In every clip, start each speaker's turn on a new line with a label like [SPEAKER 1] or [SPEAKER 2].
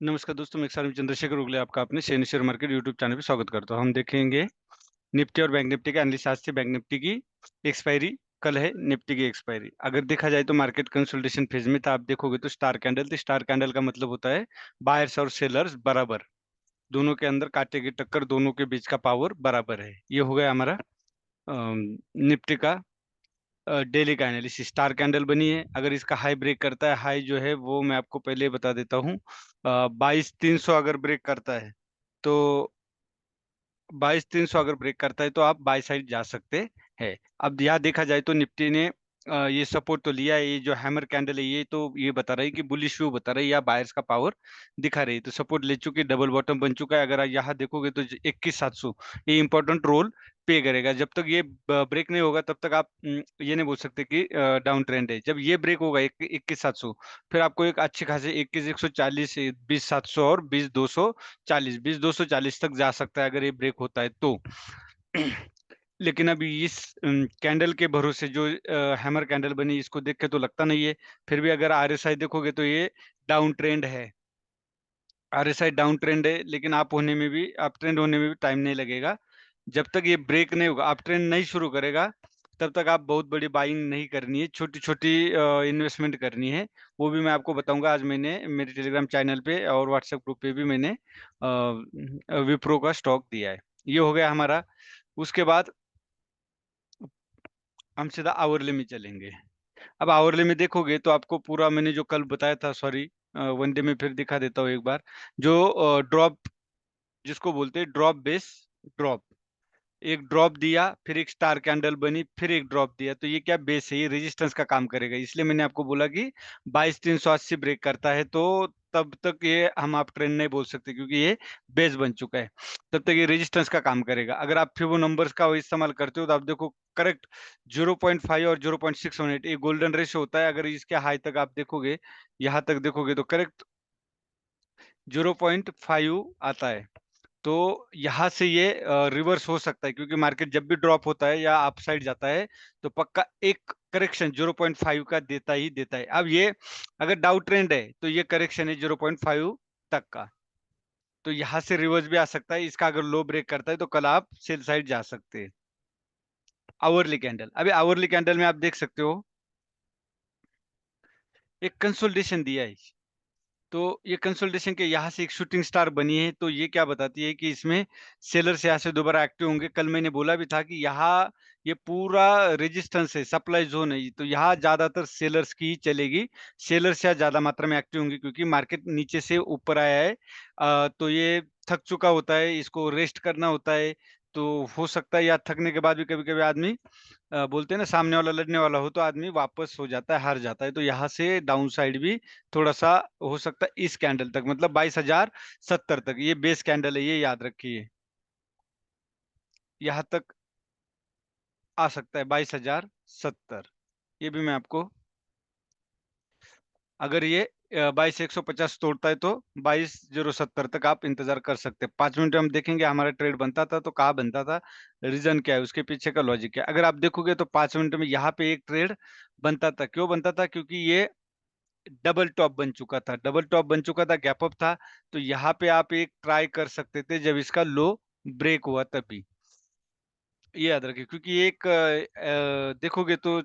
[SPEAKER 1] नमस्कार दोस्तों, मैं चंद्रशेखर उगले आपका अपने share share market YouTube channel पे स्वागत करता हूं। हम देखेंगे निफ्टी और बैंक निफ्टी का एनालिसिस। आज से बैंक निफ्टी की एक्सपायरी कल है, निफ्टी की एक्सपायरी। अगर देखा जाए तो मार्केट कंसोलिडेशन फेज में था। आप देखोगे तो स्टार कैंडल थी। स्टार कैंडल का मतलब होता है बायर्स और सेलर्स बराबर, दोनों के अंदर कांटे की टक्कर, दोनों के बीच का पावर बराबर है। ये हो गया हमारा निफ्टी का डेली का एनालिसिस। स्टार कैंडल बनी है। अगर इसका हाई ब्रेक करता है, हाई जो है वो मैं आपको पहले बता देता हूँ, 22,300 अगर ब्रेक करता है तो 22,300 अगर ब्रेक करता है तो आप बाय साइड जा सकते हैं। अब यहाँ देखा जाए तो निफ्टी ने ये सपोर्ट तो लिया है। ये जो हैमर कैंडल है ये तो ये बता रही है कि बुलिश व्यू बता रही है या बायर्स का पावर दिखा रही है। तो सपोर्ट ले चुकी, डबल बॉटम बन चुका है। अगर आप यहाँ देखोगे तो 21,700 ये इंपॉर्टेंट रोल पे करेगा। जब तक ये ब्रेक नहीं होगा तब तक आप ये नहीं बोल सकते कि डाउन ट्रेंड है। जब ये ब्रेक होगा 21,700, फिर आपको एक अच्छी खासी 21,140, 20,700 और 20,240, 20,240 तक जा सकता है अगर ये ब्रेक होता है तो। लेकिन अभी इस कैंडल के भरोसे जो हैमर कैंडल बनी, इसको देख के तो लगता नहीं है। फिर भी अगर आरएसआई देखोगे तो ये डाउन ट्रेंड है। आरएसआई डाउन ट्रेंड है, लेकिन अप ट्रेंड होने में भी टाइम नहीं लगेगा। जब तक ये ब्रेक नहीं होगा, अप ट्रेंड नहीं शुरू करेगा, तब तक आप बहुत बड़ी बाइंग नहीं करनी है, छोटी छोटी इन्वेस्टमेंट करनी है। वो भी मैं आपको बताऊंगा। आज मैंने मेरे टेलीग्राम चैनल पे और व्हाट्सएप ग्रुप पे भी मैंने विप्रो का स्टॉक दिया है। ये हो गया हमारा। उसके बाद हम सीधा आवरली में चलेंगे। अब आवरली में देखोगे तो आपको पूरा मैंने जो कल बताया था, सॉरी, वनडे में फिर दिखा देता हूँ एक बार। जो ड्रॉप, जिसको बोलते हैं ड्रॉप बेस ड्रॉप, एक ड्रॉप दिया, फिर एक स्टार कैंडल बनी, फिर एक ड्रॉप दिया, तो ये क्या बेस है, ये रेजिस्टेंस का काम करेगा। इसलिए मैंने आपको बोला कि 22,380 ब्रेक करता है तो तब तक ये हम आप ट्रेंड नहीं बोल सकते, क्योंकि ये बेस बन चुका है। तब तक ये रेजिस्टेंस का काम करेगा। अगर आप फिबो नंबर्स का इस्तेमाल करते हो तो आप देखो करेक्ट 0.5 और 0.618 ये गोल्डन रेशियो होता है। अगर इसके हाई तक आप देखोगे, यहाँ तक देखोगे तो करेक्ट 0.5 आता है। तो यहाँ से ये रिवर्स हो सकता है, क्योंकि मार्केट जब भी ड्रॉप होता है या अप साइड जाता है तो पक्का एक करेक्शन 0.5 का देता ही देता है। अब ये अगर डाउन ट्रेंड है तो ये करेक्शन है 0.5 तक का, तो यहाँ से रिवर्स भी आ सकता है। इसका अगर लो ब्रेक करता है तो कल आप सेल साइड जा सकते हैं। आवरली कैंडल, अभी आवरली कैंडल में आप देख सकते हो एक कंसोलिडेशन दिया है। तो ये कंसोलिडेशन के यहाँ से एक शूटिंग स्टार बनी है। तो ये क्या बताती है कि इसमें सेलर्स यहाँ से दोबारा एक्टिव होंगे। कल मैंने बोला भी था कि यहाँ ये पूरा रेजिस्टेंस है, सप्लाई जोन है, तो यहाँ ज्यादातर सेलर्स की ही चलेगी। सेलर्स यहाँ ज्यादा मात्रा में एक्टिव होंगे, क्योंकि मार्केट नीचे से ऊपर आया है। तो ये थक चुका होता है, इसको रेस्ट करना होता है। तो हो सकता है या थकने के बाद भी कभी कभी आदमी बोलते हैं ना, सामने वाला लड़ने वाला हो तो आदमी वापस हो जाता है, हार जाता है। तो यहाँ से डाउन साइड भी थोड़ा सा हो सकता है इस कैंडल तक, मतलब 22,070 तक। ये बेस कैंडल है, ये याद रखिए। यहाँ तक आ सकता है 22,070। ये भी मैं आपको, अगर ये 22,150 तोड़ता है तो 22,070 तक आप इंतजार कर सकते हैं। 5 मिनट में हम देखेंगे हमारा ट्रेड बनता था तो कहाँ बनता था, रीजन क्या है, उसके पीछे का लॉजिक क्या है। अगर आप देखोगे तो 5 मिनट में यहाँ पे एक ट्रेड बनता था। क्यों बनता था? क्योंकि ये डबल टॉप बन चुका था, डबल टॉप बन चुका था, गैप अप था। तो यहाँ पे आप एक ट्राई कर सकते थे जब इसका लो ब्रेक हुआ तभी। ये याद रखिए, क्योंकि एक देखोगे तो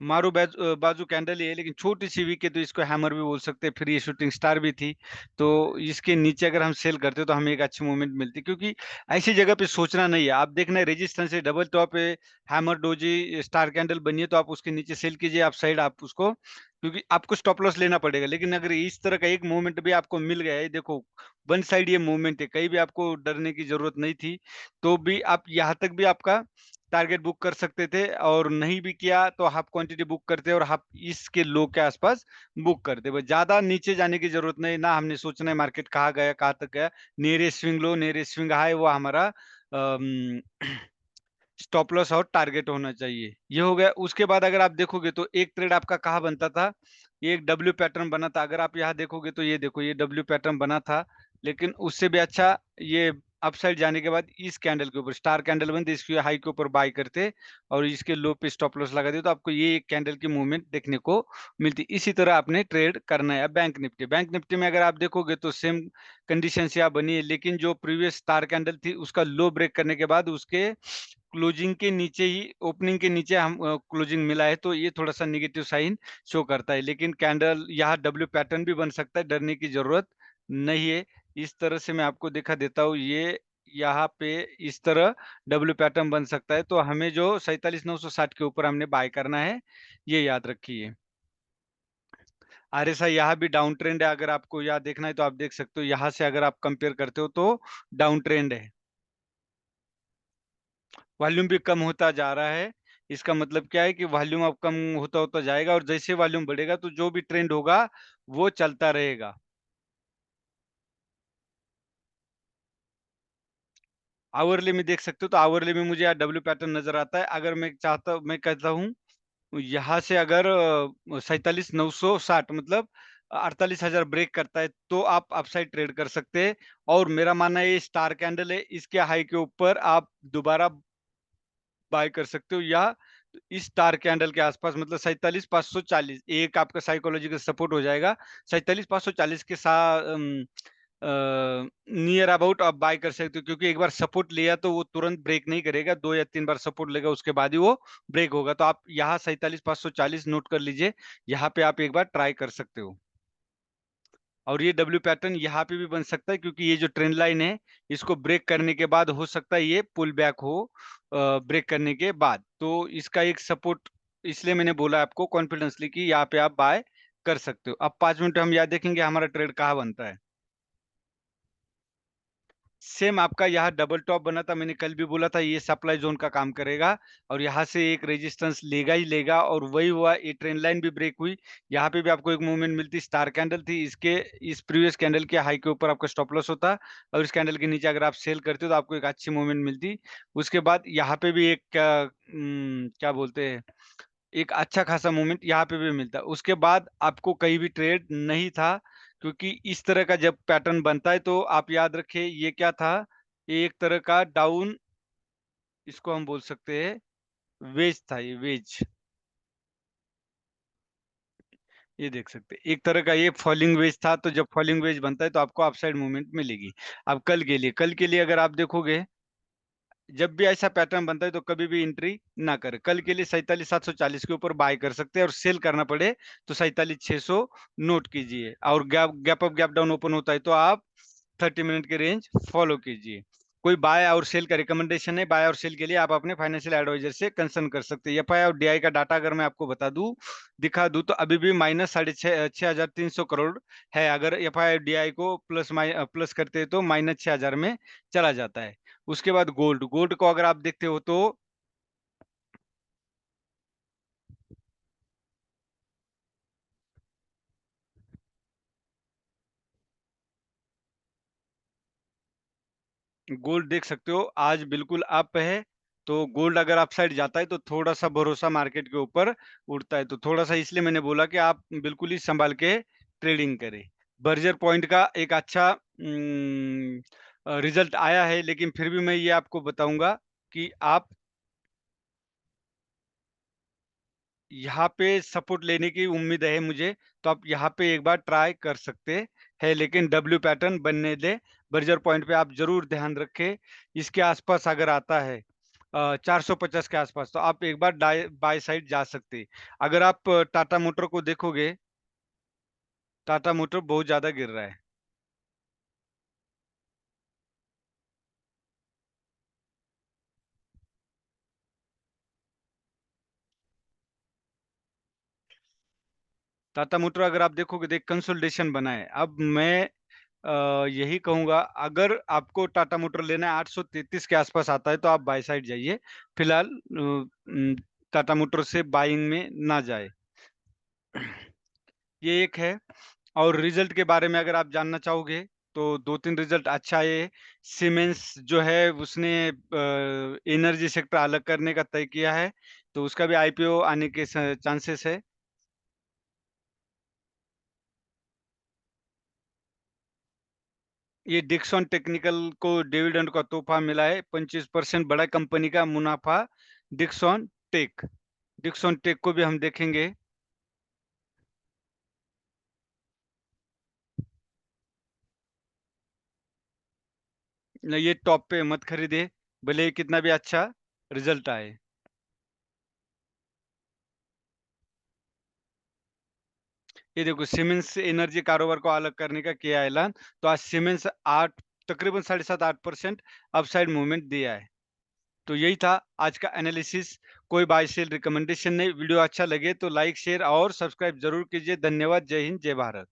[SPEAKER 1] मारू बाजू कैंडल ही है, लेकिन छोटी सी वीक है तो इसको हैमर भी बोल सकते हैं। फिर ये शूटिंग स्टार भी थी। तो इसके नीचे अगर हम सेल करते तो हमें एक अच्छी मूवमेंट मिलती, क्योंकि ऐसी जगह पे सोचना नहीं है। आप देखना है रेजिस्टेंस है, डबल टॉप है, हैमर डोजी स्टार कैंडल बनी है, तो आप उसके नीचे सेल कीजिए आप साइड, आप उसको, क्योंकि आपको स्टॉप लॉस लेना पड़ेगा। लेकिन अगर इस तरह का एक मूवमेंट भी आपको मिल गया है, देखो वन साइड ये मूवमेंट है, कहीं भी आपको डरने की जरूरत नहीं थी, तो भी आप यहाँ तक भी आपका टारगेट बुक कर सकते थे। और नहीं भी किया तो हाफ क्वांटिटी बुक करते और हाफ इसके लो के आसपास बुक करते। बस ज्यादा नीचे जाने की जरूरत नहीं ना, हमने सोचना है मार्केट कहाँ गया, कहाँ तक गया। नेरे स्विंग लो, नेरे स्विंग हाई, वो हमारा स्टॉप लॉस और टारगेट होना चाहिए। ये हो गया। उसके बाद अगर आप देखोगे तो एक ट्रेड आपका कहाँ बनता था, ये एक डब्ल्यू पैटर्न बना था। अगर आप यहाँ देखोगे तो ये देखो, ये डब्ल्यू पैटर्न बना था, लेकिन उससे भी अच्छा ये अपसाइड जाने के बाद इस कैंडल के ऊपर स्टार कैंडल बनती है, इसके हाई के ऊपर बाय करते और इसके लो पे स्टॉप लॉस लगा दिए, तो आपको ये एक कैंडल की मूवमेंट देखने को मिलती है। इसी तरह आपने ट्रेड करना है। अब बैंक निफ्टी में अगर आप देखोगे तो सेम कंडीशन से आप बनी है, लेकिन जो प्रीवियस स्टार कैंडल थी उसका लो ब्रेक करने के बाद उसके क्लोजिंग के नीचे ही, ओपनिंग के नीचे हम क्लोजिंग मिला है, तो ये थोड़ा सा निगेटिव साइन शो करता है। लेकिन कैंडल यहाँ डब्ल्यू पैटर्न भी बन सकता है, डरने की जरूरत नहीं है। इस तरह से मैं आपको दिखा देता हूँ, ये यहाँ पे इस तरह डब्ल्यू पैटर्न बन सकता है। तो हमें जो 47,960 के ऊपर हमने बाय करना है, ये याद रखिए। आरएसआई यहाँ भी डाउन ट्रेंड है, अगर आपको यहाँ देखना है तो आप देख सकते हो, यहाँ से अगर आप कंपेयर करते हो तो डाउन ट्रेंड है। वॉल्यूम भी कम होता जा रहा है। इसका मतलब क्या है कि वॉल्यूम अब कम होता होता जाएगा, और जैसे वॉल्यूम बढ़ेगा तो जो भी ट्रेंड होगा वो चलता रहेगा। आवरली में देख सकते हो, तो आवरली में मुझे यहाँ डब्ल्यू पैटर्न नजर आता है। अगर मैं कहता हूँ यहाँ से अगर 47,960 मतलब 48,000 ब्रेक करता है, तो आप अपसाइड ट्रेड कर सकते हैं। और मेरा मानना है ये स्टार कैंडल है, इसके हाई के ऊपर आप दोबारा बाय कर सकते हो, या इस स्टार कैंडल के आसपास, मतलब 47,540 एक आपका साइकोलॉजिकल सपोर्ट हो जाएगा। 47,540 के साथ नियर अबाउट आप बाय कर सकते हो, क्योंकि एक बार सपोर्ट लिया तो वो तुरंत ब्रेक नहीं करेगा, 2 या 3 बार सपोर्ट लेगा उसके बाद ही वो ब्रेक होगा। तो आप यहाँ 47,540 नोट कर लीजिए, यहाँ पे आप एक बार ट्राई कर सकते हो। और ये डब्ल्यू पैटर्न यहाँ पे भी बन सकता है, क्योंकि ये जो ट्रेंड लाइन है इसको ब्रेक करने के बाद हो सकता है ये पुल बैक हो, ब्रेक करने के बाद, तो इसका एक सपोर्ट, इसलिए मैंने बोला आपको कॉन्फिडेंसली कि यहाँ पे आप बाय कर सकते हो। अब 5 मिनट हम यहाँ देखेंगे हमारा ट्रेड कहाँ बनता है। सेम आपका यहाँ डबल टॉप बना था, मैंने कल भी बोला था ये सप्लाई जोन का काम करेगा, और यहाँ से एक रेजिस्टेंस लेगा ही लेगा, और वही हुआ। ये ट्रेंड लाइन भी ब्रेक हुई, यहाँ पे भी आपको एक मूवमेंट मिलती, स्टार कैंडल थी, इसके इस प्रीवियस कैंडल के हाई के ऊपर आपका स्टॉप लॉस होता, और इस कैंडल के नीचे अगर आप सेल करते हो तो आपको एक अच्छी मूवमेंट मिलती। उसके बाद यहाँ पे भी एक क्या बोलते हैं, एक अच्छा खासा मूवमेंट यहाँ पे भी मिलता है। उसके बाद आपको कहीं भी ट्रेड नहीं था, क्योंकि इस तरह का जब पैटर्न बनता है तो आप याद रखें ये क्या था, ये एक तरह का डाउन, इसको हम बोल सकते हैं वेज था, ये वेज, ये देख सकते हैं एक तरह का ये फॉलिंग वेज था। तो जब फॉलिंग वेज बनता है तो आपको अपसाइड मूवमेंट मिलेगी। अब कल के लिए अगर आप देखोगे, जब भी ऐसा पैटर्न बनता है तो कभी भी एंट्री ना करें। कल के लिए 47,740 के ऊपर बाय कर सकते हैं, और सेल करना पड़े तो 47,600 नोट कीजिए। और gap gap up gap down open होता है तो आप 30 मिनट के रेंज फॉलो कीजिए। कोई बाय और सेल का रिकमेंडेशन है, बाय और सेल के लिए आप अपने फाइनेंशियल एडवाइजर से कंसर्न कर सकते हैं। एफआई और डीआई का डाटा अगर मैं आपको बता दूं, दिखा दूं, तो अभी भी माइनस 6,300 करोड़ है। अगर एफआई और डीआई को प्लस करते हैं तो -6,000 में चला जाता है। उसके बाद गोल्ड, गोल्ड को अगर आप देखते हो तो गोल्ड देख सकते हो आज बिल्कुल अप है। तो गोल्ड अगर अप साइड जाता है तो थोड़ा सा भरोसा मार्केट के ऊपर उठता है, तो थोड़ा सा इसलिए मैंने बोला कि आप बिल्कुल ही संभाल के ट्रेडिंग करें। बर्जर पॉइंट का एक अच्छा रिजल्ट आया है, लेकिन फिर भी मैं ये आपको बताऊंगा कि आप यहाँ पे सपोर्ट लेने की उम्मीद है मुझे, तो आप यहाँ पे एक बार ट्राई कर सकते हैं, लेकिन डब्ल्यू पैटर्न बनने दे। बर्जर पॉइंट पे आप जरूर ध्यान रखें, इसके आसपास अगर आता है 450 के आसपास, तो आप एक बार बाय साइड जा सकते हैं। अगर आप टाटा मोटर को देखोगे, टाटा मोटर बहुत ज्यादा गिर रहा है। टाटा मोटर अगर आप देखोगे तो एक कंसोलिडेशन बना है। अब मैं यही कहूंगा, अगर आपको टाटा मोटर लेना है 833 के आसपास आता है तो आप बाय साइड जाइए। फिलहाल टाटा मोटर से बाइंग में ना जाए। ये एक है। और रिजल्ट के बारे में अगर आप जानना चाहोगे तो 2-3 रिजल्ट अच्छा है। सीमेंस जो है उसने एनर्जी सेक्टर अलग करने का तय किया है, तो उसका भी आईपीओ आने के चांसेस है। ये डिक्सन टेक्निकल को डिविडेंड का तोहफा मिला है, 25% बड़ा कंपनी का मुनाफा डिक्सन टेक। डिक्सन टेक को भी हम देखेंगे। न, ये टॉप पे मत खरीदे, भले ही कितना भी अच्छा रिजल्ट आए। ये देखो सीमेंस एनर्जी कारोबार को अलग करने का किया ऐलान। तो आज सीमेंस 8 तकरीबन 7.5-8% अपसाइड मूवमेंट दिया है। तो यही था आज का एनालिसिस। कोई बाय सेल रिकमेंडेशन नहीं। वीडियो अच्छा लगे तो लाइक, शेयर और सब्सक्राइब जरूर कीजिए। धन्यवाद। जय हिंद, जय भारत।